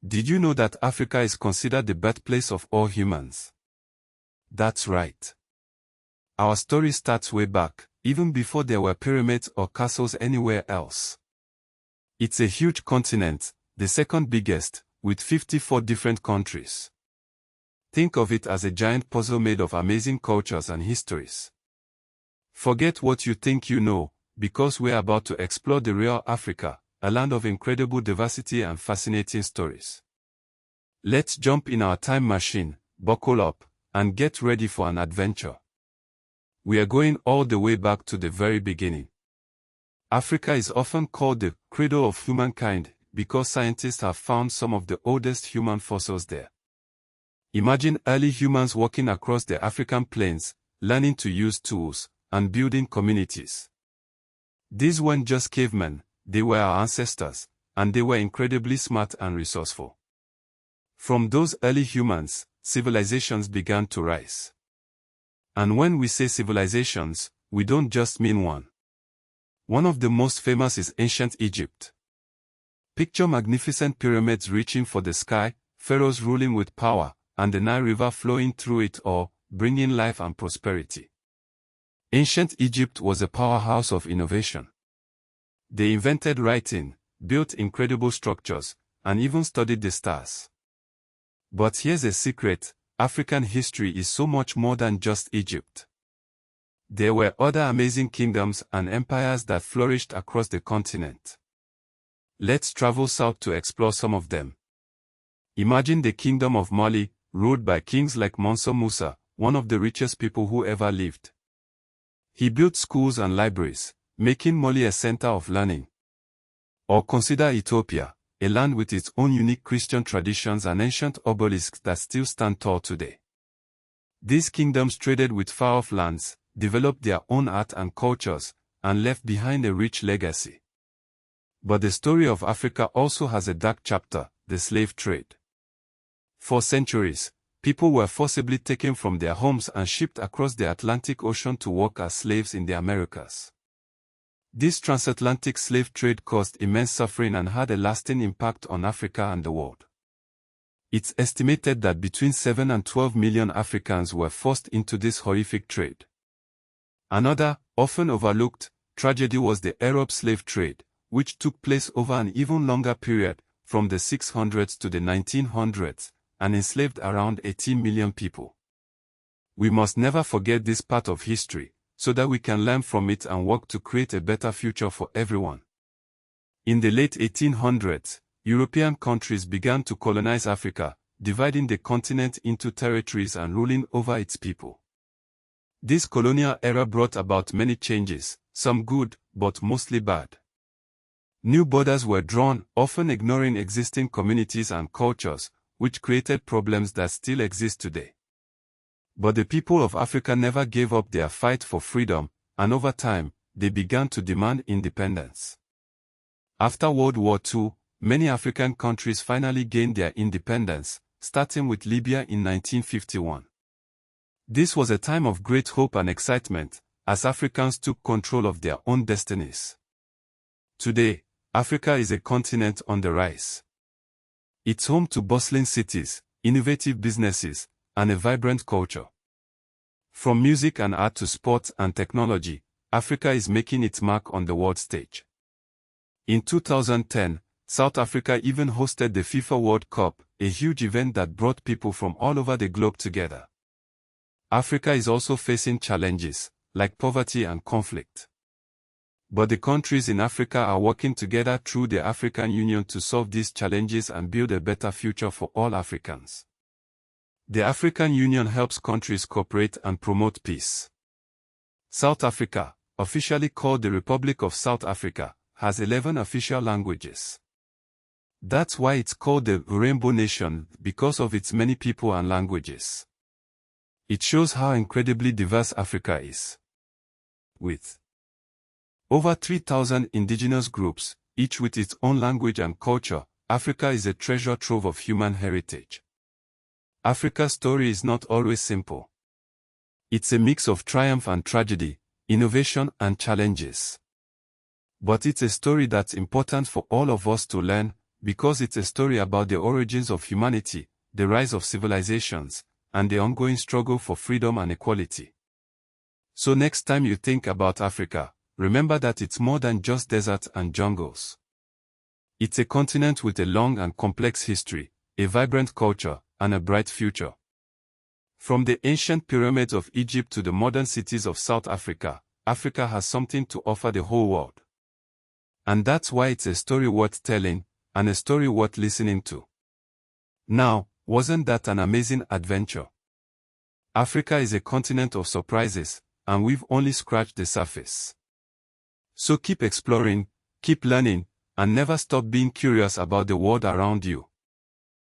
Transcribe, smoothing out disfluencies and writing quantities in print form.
Did you know that Africa is considered the birthplace of all humans? That's right. Our story starts way back, even before there were pyramids or castles anywhere else. It's a huge continent, the second biggest, with 54 different countries. Think of it as a giant puzzle made of amazing cultures and histories. Forget what you think you know, because we're about to explore the real Africa, a land of incredible diversity and fascinating stories. Let's jump in our time machine, buckle up, and get ready for an adventure. We are going all the way back to the very beginning. Africa is often called the cradle of humankind because scientists have found some of the oldest human fossils there. Imagine early humans walking across the African plains, learning to use tools, and building communities. These weren't just cavemen, they were our ancestors, and they were incredibly smart and resourceful. From those early humans, civilizations began to rise. And when we say civilizations, we don't just mean one. One of the most famous is ancient Egypt. Picture magnificent pyramids reaching for the sky, pharaohs ruling with power, and the Nile River flowing through it all, bringing life and prosperity. Ancient Egypt was a powerhouse of innovation. They invented writing, built incredible structures, and even studied the stars. But here's a secret: African history is so much more than just Egypt. There were other amazing kingdoms and empires that flourished across the continent. Let's travel south to explore some of them. Imagine the Kingdom of Mali, ruled by kings like Mansa Musa, one of the richest people who ever lived. He built schools and libraries, making Mali a center of learning. Or consider Ethiopia, a land with its own unique Christian traditions and ancient obelisks that still stand tall today. These kingdoms traded with far-off lands, developed their own art and cultures, and left behind a rich legacy. But the story of Africa also has a dark chapter: the slave trade. For centuries, people were forcibly taken from their homes and shipped across the Atlantic Ocean to work as slaves in the Americas. This transatlantic slave trade caused immense suffering and had a lasting impact on Africa and the world. It's estimated that between 7 and 12 million Africans were forced into this horrific trade. Another, often overlooked, tragedy was the Arab slave trade, which took place over an even longer period, from the 600s to the 1900s, and enslaved around 18 million people. We must never forget this part of history, so that we can learn from it and work to create a better future for everyone. In the late 1800s, European countries began to colonize Africa, dividing the continent into territories and ruling over its people. This colonial era brought about many changes, some good, but mostly bad. New borders were drawn, often ignoring existing communities and cultures, which created problems that still exist today. But the people of Africa never gave up their fight for freedom, and over time, they began to demand independence. After World War II, many African countries finally gained their independence, starting with Libya in 1951. This was a time of great hope and excitement, as Africans took control of their own destinies. Today, Africa is a continent on the rise. It's home to bustling cities, innovative businesses, and a vibrant culture. From music and art to sports and technology, Africa is making its mark on the world stage. In 2010, South Africa even hosted the FIFA World Cup, a huge event that brought people from all over the globe together. Africa is also facing challenges, like poverty and conflict. But the countries in Africa are working together through the African Union to solve these challenges and build a better future for all Africans. The African Union helps countries cooperate and promote peace. South Africa, officially called the Republic of South Africa, has 11 official languages. That's why it's called the Rainbow Nation, because of its many people and languages. It shows how incredibly diverse Africa is. With over 3,000 indigenous groups, each with its own language and culture, Africa is a treasure trove of human heritage. Africa's story is not always simple. It's a mix of triumph and tragedy, innovation and challenges. But it's a story that's important for all of us to learn, because it's a story about the origins of humanity, the rise of civilizations, and the ongoing struggle for freedom and equality. So next time you think about Africa, remember that it's more than just deserts and jungles. It's a continent with a long and complex history, a vibrant culture, and a bright future. From the ancient pyramids of Egypt to the modern cities of South Africa, Africa has something to offer the whole world. And that's why it's a story worth telling, and a story worth listening to. Now, wasn't that an amazing adventure? Africa is a continent of surprises, and we've only scratched the surface. So keep exploring, keep learning, and never stop being curious about the world around you.